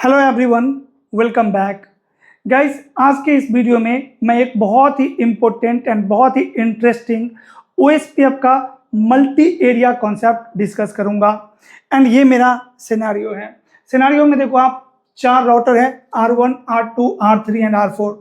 Hello everyone, welcome back guys. आज के इस वीडियो में मैं एक बहुत ही इम्पोर्टेंट एंड बहुत ही इंटरेस्टिंग ओएसपीएफ का मल्टी एरिया कॉन्सेप्ट डिस्कस करूंगा। एंड ये मेरा सिनेरियो है। सिनेरियो में देखो, आप चार राउटर है R1, R2, R3 and R4।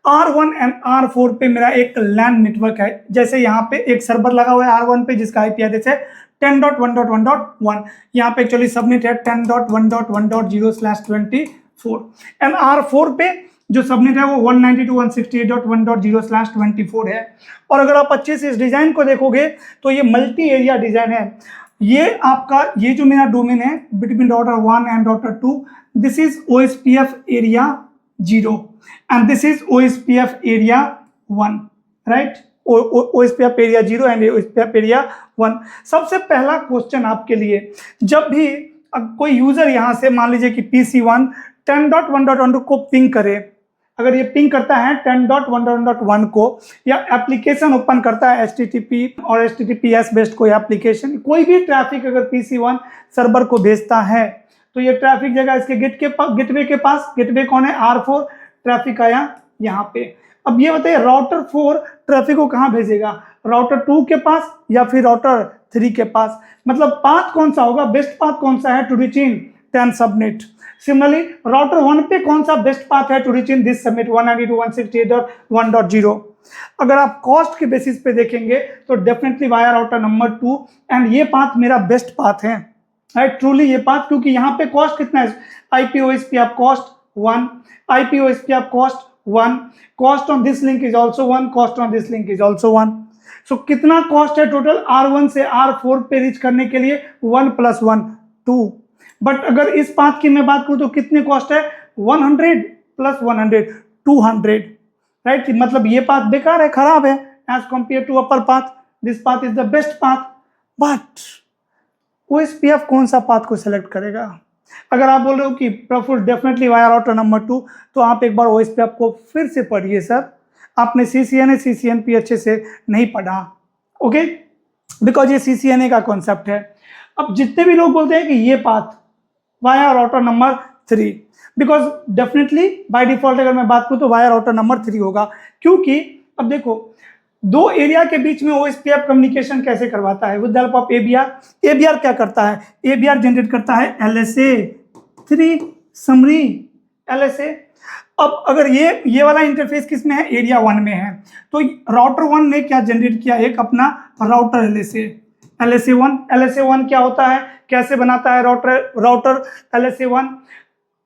R1 and R4 पे मेरा एक लैन नेटवर्क है। जैसे यहाँ पे एक सर्वर लगा हुआ है R1 पे, जिसका IP एड्रेस है 10.1.1.1। यहाँ पे एक्चुअली सबनेट है 10.1.1.0/24 एंड R4 पे जो सबनेट है वो 192.168.1.0/24 है। और अगर आप अच्छे से इस डिजाइन को देखोगे तो ये मल्टी एरिया डिजाइन है। ये आपका ये जो मेरा डोमेन है between router 1 and router 2, this is OSPF area 0 and this is OSPF area 1, right. OSPF area 0 and OSPF area 1। सबसे पहला क्वेश्चन आपके लिए, जब भी कोई यूजर यहाँ से मान लीजिए कि PC1 10.1.1 को पिंग करे, अगर ये पिंग करता है 10.1.1 को या एप्लीकेशन ओपन करता है HTTP और HTTPS बेस्ड कोई एप्लीकेशन, कोई भी ट्रैफिक अगर PC1 सर्वर को भेजता है तो ये ट्रैफिक जगह इसके गेटवे के पास। गेटवे कौन है? R4। ट्रैफिक आया यहाँ पे। अब ये बताइए राउटर 4 ट्रैफिक को कहाँ भेजेगा? राउटर 2 के पास या फिर राउटर 3 के पास? मतलब पाथ कौन सा होगा, बेस्ट पाथ कौन सा है to reach in 10 subnet? Similarly router 1 पे कौन सा बेस्ट पाथ है to reach in this subnet 192.168.1.0? अगर आप कॉस्ट के बेसिस पे देखेंगे तो definitely via router number 2 and ये पाथ मेरा बेस्ट पाथ है, राइट। ट्रूली ये पाथ, क्योंकि यहाँ पे कॉस्ट कितना है? IP-OSPF cost 1, IP-OSPF cost 1, cost on this link is also 1, cost on this link is also 1। सो कितना कॉस्ट है टोटल R1 से R4 पे रीच करने के लिए? 1 + 1 2। बट अगर इस पाथ की मैं बात करूं तो कितने कॉस्ट है? 100 + 100 200, राइट। मतलब ये पाथ बेकार है, खराब है as compared to upper path. This path is the best path. But OSPF कौन सा पाथ को सिलेक्ट करेगा? अगर आप बोल रहे हो कि Praful definitely via router number 2, तो आप एक बार OSPF को फिर से पढ़िए सर। आपने CCNA अच्छे से नहीं पढ़ा, ओके, बिकॉज ये CCNA का कॉन्सेप्ट है। अब जितने भी लोग बोलते हैं कि ये path via router number 3, because definitely by default अगर मैं बात करूं तो वाया राउटर नंबर 3 होगा, क्योंकि अब देखो दो एरिया के बीच में OSPF कम्युनिकेशन कैसे करवाता है? With the help of ABR। ABR क्या करता है? ABR जनरेट करता है LSA 3 समरी LSA। अब अगर ये वाला इंटरफेस किस में है? एरिया 1 में है। तो राउटर 1 ने क्या जनरेट किया? एक अपना राउटर LSA1। LSA1 क्या होता है, कैसे बनाता है राउटर LSA1?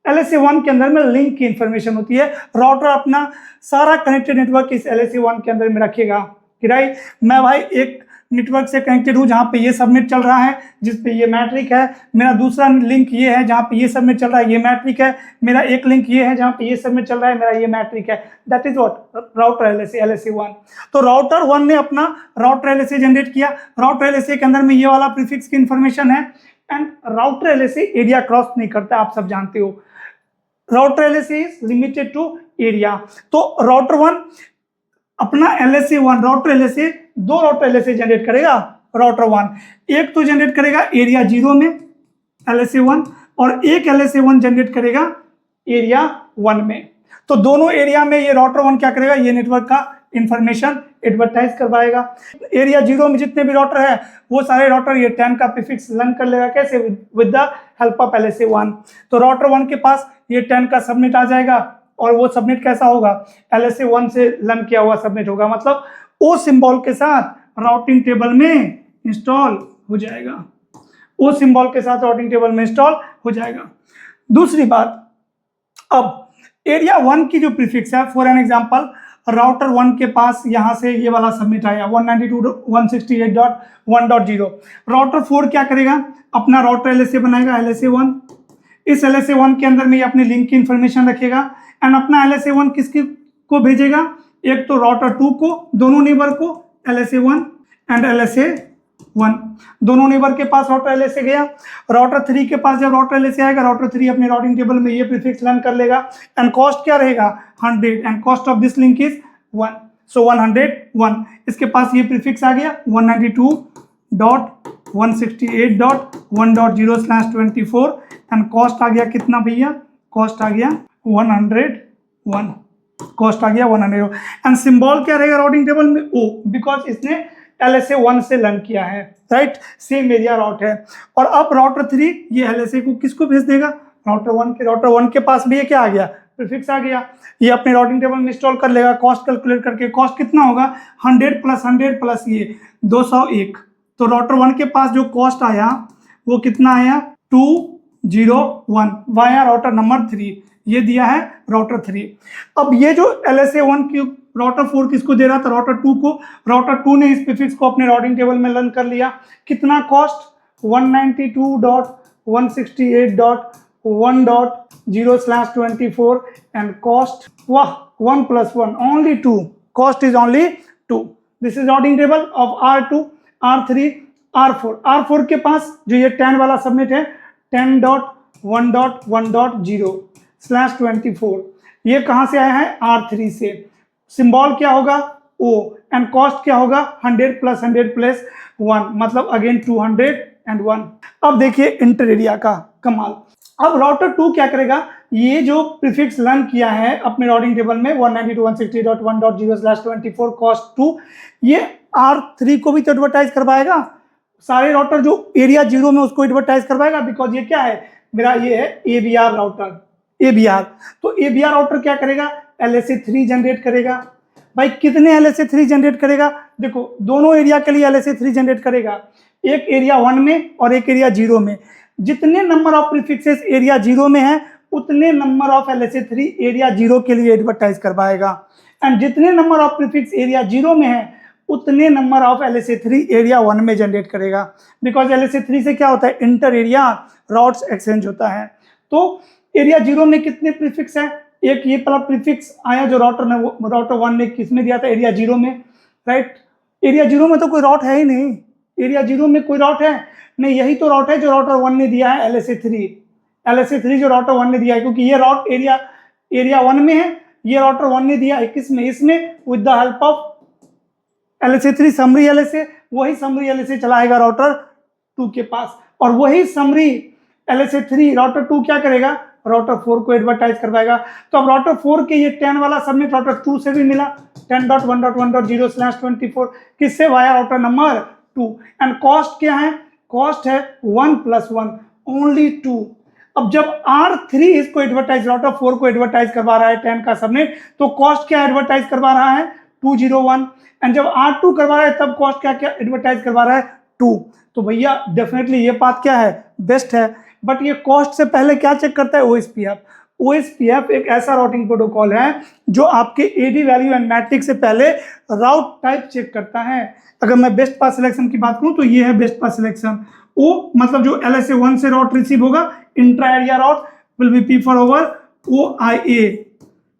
LSA1 के अंदर में लिंक की इंफॉर्मेशन होती है। राउटर अपना सारा कनेक्टेड नेटवर्क इस LSA1 के अंदर में रखेगा कि राइट, मैं भाई एक नेटवर्क से कनेक्टेड हूँ जहाँ पे ये सबनेट चल रहा है, जिस पे ये मैट्रिक है। मेरा दूसरा लिंक ये है जहाँ पे ये सबनेट चल रहा है, ये मैट्रिक है। मेरा एक लिंक ये है जहाँ पे ये सबनेट चल रहा है, मेरा ये मैट्रिक है। That is what router LSA1। तो राउटर 1 ने अपना राउटर LSA जनरेट किया। राउटर LSA के अंदर में ये वाला प्रीफिक्स की इंफॉर्मेशन है and router LSA area cross नहीं करता, आप सब जानते हो। Router LSA is limited to area. तो राउटर 1 अपना LSA1 राउटर LSA, दो राउटर LSA जनरेट करेगा राउटर 1। एक तो जनरेट करेगा एरिया 0 में LSA1 और एक LSA1 जनरेट करेगा एरिया 1 में। तो दोनों एरिया में ये राउटर 1 क्या करेगा? ये नेटवर्क का इंफॉर्मेशन एडवर्टाइज करवाएगा। एरिया 0 में जितने भी राउटर है वो सारे राउटर ये 10 का प्रीफिक्स लर्न कर लेगा। कैसे? With the help of LSA1। तो राउटर 1 के पास ये 10 का सबनेट आ जाएगा और वो सबनेट कैसा होगा? LSA1 से लर्न किया हुआ सबनेट होगा। मतलब ओ सिंबल के साथ राउटिंग टेबल में इंस्टॉल हो जाएगा। ओ सिंबल के साथ राउटिंग टेबल में इंस्टॉल हो जाएगा। दूसरी बात, अब एरिया 1 की जो प्रीफिक्स है, फॉर एन एग्जांपल राउटर 1 के पास यहाँ से ये वाला सबनेट आया 192.168.1.0। राउटर 4 क्या करेगा? अपना राउटर LSA बनाएगा LSA1। इस LSA1 के अंदर में ये अपनी लिंक की इंफॉर्मेशन रखेगा एंड अपना LSA1 किसके को भेजेगा? एक तो राउटर 2 को, दोनों नेबर को, LSA1 एंड LSA1 दोनों नेबर के पास राउटर LSA गया। राउटर 3 के पास जब राउटर LSA आएगा, राउटर 3 अपने राउटिंग टेबल में ये प्रीफिक्स लर्न कर लेगा एंड कॉस्ट क्या रहेगा? 100 and cost of this link is 1। सो 101 इसके पास ये प्रीफिक्स आ गया 192.168.1.0/24 एंड कॉस्ट आ गया कितना भैया? कॉस्ट आ गया 101, कॉस्ट आ गया 100 एंड सिंबल क्या रहेगा राउटिंग टेबल में ओ, बिकॉज इसने LSA 1 से लर्न किया है, राइट, सेम एरिया राउट है। और अब राउटर 3 ये LSA को किसको भेज देगा, राउटर 1 के, राउटर 1 के पास भी ये क्या आ गया, प्रीफिक्स आ गया, ये अपने राउटिंग टेबल में इंस्टॉल कर लेगा, कॉस्ट कैलकुलेट करके, कॉस्ट कितना होगा 100 प्लस 100 प्लस ये 201, तो राउटर 1 के पास जो कॉस्ट आया वो कितना आया 201 वाया राउटर नंबर 3, ये दिया है राउटर 3। अब ये जो LSA 1 की राउटर 4 किसको दे रहा था, राउटर 2 को, राउटर 2 ने इस प्रीफिक्स को अपने राउटिंग टेबल में लर्न कर लिया, कितना कॉस्ट 192.168.1.0/24 एंड कॉस्ट वाह 1 + 1 only 2, cost is only 2। This is routing table of R2, R3, R4। R4 के पास जो ये 10 वाला सबमिट है 10.1.1.0/24, ये कहां से आया है R3 से, सिंबल क्या होगा O एंड कॉस्ट क्या होगा 100 प्लस 100 प्लस 1, मतलब अगेन 201। अब देखिए इंटर एरिया का कमाल। अब राउटर 2 क्या करेगा, ये जो प्रीफिक्स लर्न किया है अपने राउटिंग टेबल में 192.168.1.0/24 कॉस्ट 2, ये R3 को भी तो एडवर्टाइज करवाएगा, सारे राउटर जो एरिया 0 में उसको एडवर्टाइज करवाएगा, बिकॉज ये क्या है मेरा, ये है ABR राउटर, ABR। तो ABR राउटर क्या करेगा, LSA 3 जनरेट करेगा। भाई कितने LSA 3 जनरेट करेगा, देखो दोनों एरिया के लिए LSA 3 जनरेट करेगा, एक एरिया 1 में और एक एरिया 0 में। जितने नंबर ऑफ प्रीफिक्सेस एरिया 0 में है उतने नंबर ऑफ LSA 3 एरिया 0 के लिए एडवर्टाइज करवाएगा, एंड जितने नंबर ऑफ प्रीफिक्स एरिया 0 में है उतने नंबर ऑफ LSA 3 एरिया 1 में जनरेट करेगा, बिकॉज LSA 3 से क्या होता है, इंटर एरिया राउट्स एक्सचेंज होता है। तो एरिया 0 में कितने प्रीफिक्स है, एक ये वाला प्रीफिक्स आया जो राउटर 1 ने किसमें दिया था, एरिया 0 में, राइट। एरिया 0 में तो कोई राउट है ही नहीं, एरिया 0 में कोई राउट है नहीं, यही तो राउट है जो राउटर 1 ने दिया है LSA 3, LSA 3 जो राउटर 1 ने दिया है, क्योंकि ये राउट एरिया 1 में है, ये राउटर 1 ने दिया है किसमें, इसमें, with the help of LSA 3 summary LSA, वही समरी LSA चलाएगा राउटर 2 के पास, और वही समरी LSA 3 राउटर 2 क्या करेगा, राउटर 4 को एडवर्टाइज करवाएगा। तो अब राउटर 4 के ये 10 वाला सबमिट राउटर 2 से भी मिला 10.1.1.0/24 किससे, via router number 2, and cost क्या है, कॉस्ट है 1 + 1 ओनली 2। अब जब R3 इसको एडवर्टाइज राउटर 4 को एडवर्टाइज करवा रहा है 10 का सबमिट, तो कॉस्ट क्या एडवर्टाइज करवा रहा है 201, एंड जब R2 करवा रहा है तब कॉस्ट क्या क्या एडवर्टाइज करवा रहा है 2। तो भैया डेफिनेटली ये बात क्या है, बेस्ट है। बट ये कॉस्ट से पहले क्या चेक करता है, OSPF। OSPF एक ऐसा राउटिंग प्रोटोकॉल है जो आपके AD वैल्यू एंड मैट्रिक्स से पहले राउट टाइप चेक करता है। अगर मैं बेस्ट पाथ सिलेक्शन की बात करूं तो ये है बेस्ट पाथ सिलेक्शन। O मतलब जो LSA 1 से राउट रिसीव होगा, intra area route will be prefer over OIA।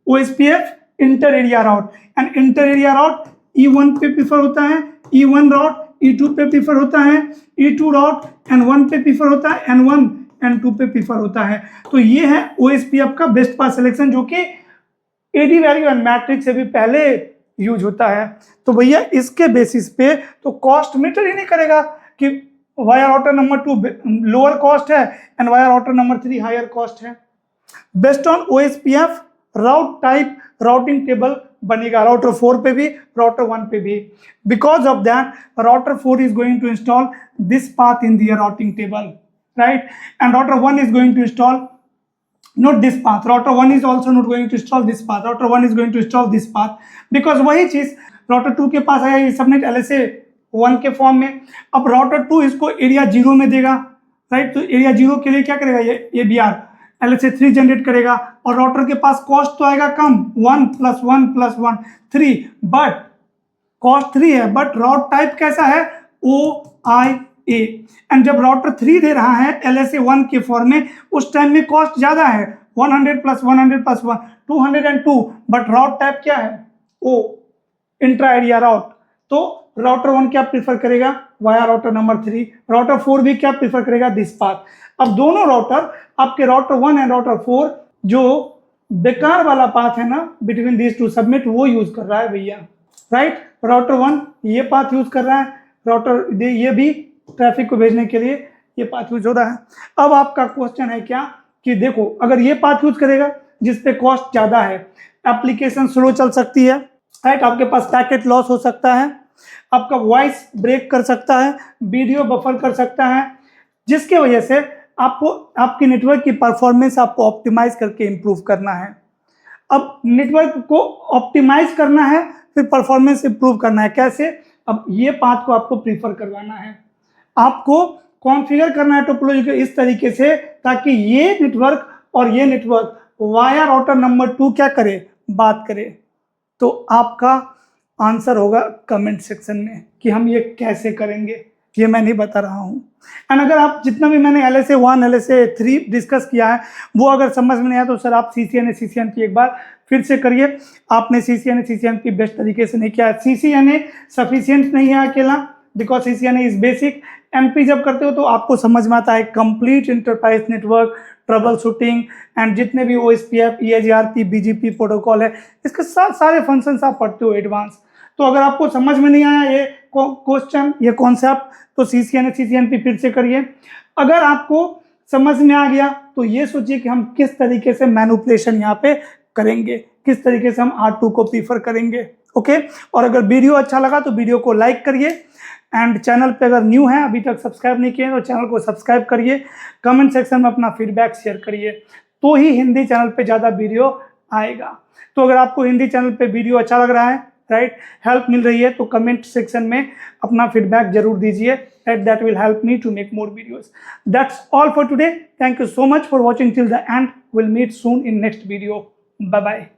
OSPF inter area route, and inter area route E1 पे प्रीफर होता है, E1 राउट E2 पे प्रीफर होता है, E2 राउट N1 पे प्रीफर होता है, N1 N2 पे प्रीफर होता है। तो ये है OSPF का बेस्ट पाथ सिलेक्शन, जो कि AD वैल्यू एंड मैट्रिक्स से भी पहले यूज होता है। तो भैया इसके बेसिस पे तो कॉस्ट मैटर ही नहीं करेगा कि via router number 2 lower cost है and via router number 3 higher cost है। Based on OSPF route type routing table बनेगा राउटर 4 पे भी, राउटर 1 पे भी। Because of that router 4 is going to install this path in their routing table, right, and router 1 is going to install not this path, router 1 is also not going to install this path, router 1 is going to install this path, because वही चीज router 2 के पास आया ये subnet LSA 1 के form में। अब router 2 इसको area 0 में देगा, राइट, तो एरिया 0 के लिए क्या करेगा, ये ABR LSA 3 जनरेट करेगा, और राउटर के पास कॉस्ट तो आएगा कम 1 + 1 + 1 3, बट कॉस्ट 3 है, बट राउट टाइप कैसा है OIA। एंड जब राउटर 3 दे रहा है LSA 1 के फॉर्म में, उस टाइम में कॉस्ट ज्यादा है 100 + 100 + 1 202, बट राउट टाइप क्या है O इंट्रा एरिया राउट। तो राउटर 1 क्या प्रीफर करेगा, वाया राउटर नंबर 3, राउटर 4 भी क्या प्रीफर करेगा, दिस पाथ। अब दोनों राउटर आपके राउटर 1 एंड राउटर 4 जो बेकार वाला पाथ है ना बिटवीन दिस टू सबमिट, वो यूज कर रहा है भैया, राइट। राउटर 1 ये पाथ यूज कर रहा है, राउटर ये भी ट्रैफिक को भेजने के लिए ये पाथ यूज हो रहा है। अब आपका क्वेश्चन है क्या, कि देखो अगर ये पाथ यूज करेगा जिस पे कॉस्ट ज़्यादा है, एप्लीकेशन स्लो चल सकती है, राइट, आपके पास पैकेट लॉस हो सकता है, आपका वॉइस ब्रेक कर सकता है, वीडियो बफर कर सकता है, जिसके वजह से आपको आपकी नेटवर्क की परफॉर्मेंस आपको ऑप्टिमाइज करके इंप्रूव करना है। अब नेटवर्क को ऑप्टिमाइज करना है, फिर परफॉर्मेंस इंप्रूव करना है। कैसे? अब ये पाथ को आपको प्रीफर करवाना है, आपको कॉन्फ़िगर करना है टोपोलॉजी को इस तरीके से ताकि ये नेटवर्क और ये नेटवर्क वाया राउटर नंबर 2 क्या करे, बात करे। तो आपका आंसर होगा कमेंट सेक्शन में कि हम ये कैसे करेंगे, ये मैं नहीं बता रहा हूँ। एंड अगर आप जितना भी मैंने LSA 1 LSA 3 डिस्कस किया है वो अगर समझ में नहीं आया तो सर आप CCNA CCNP एक बार फिर से करिए। आपने CCNA CCNP बेस्ट तरीके से नहीं किया है। CCNA सफिशियंट नहीं है अकेला, because CCNA is basic. MP जब करते हो तो आपको समझ में आता है complete enterprise network, trouble shooting and जितने भी OSPF EIGRP BGP प्रोटोकॉल है, इसके सारे फंक्शंस आप पढ़ते हो एडवांस। तो अगर आपको समझ में नहीं आया ये क्वेश्चन, ये कॉन्सेप्ट, तो CCNA CCNP फिर से करिए। अगर आपको समझ में आ गया तो ये सोचिए कि हम किस तरीके से मैनिपुलेशन यहाँ पे करेंगे, किस तरीके से हम R2 को प्रीफर करेंगे। ओके, और अगर वीडियो अच्छा लगा तो वीडियो को लाइक करिए एंड चैनल पे अगर न्यू है, अभी तक सब्सक्राइब नहीं किए तो चैनल को सब्सक्राइब करिए। कमेंट सेक्शन में अपना फीडबैक शेयर करिए, तो ही हिंदी चैनल पे ज़्यादा वीडियो आएगा। तो अगर आपको हिंदी चैनल पे वीडियो अच्छा लग रहा है, राइट, हेल्प मिल रही है, तो कमेंट सेक्शन में अपना फीडबैक जरूर दीजिए, right, that will help me to make more videos. That's all for today. Thank you so much for watching till the end. Will meet soon in next video. Bye bye.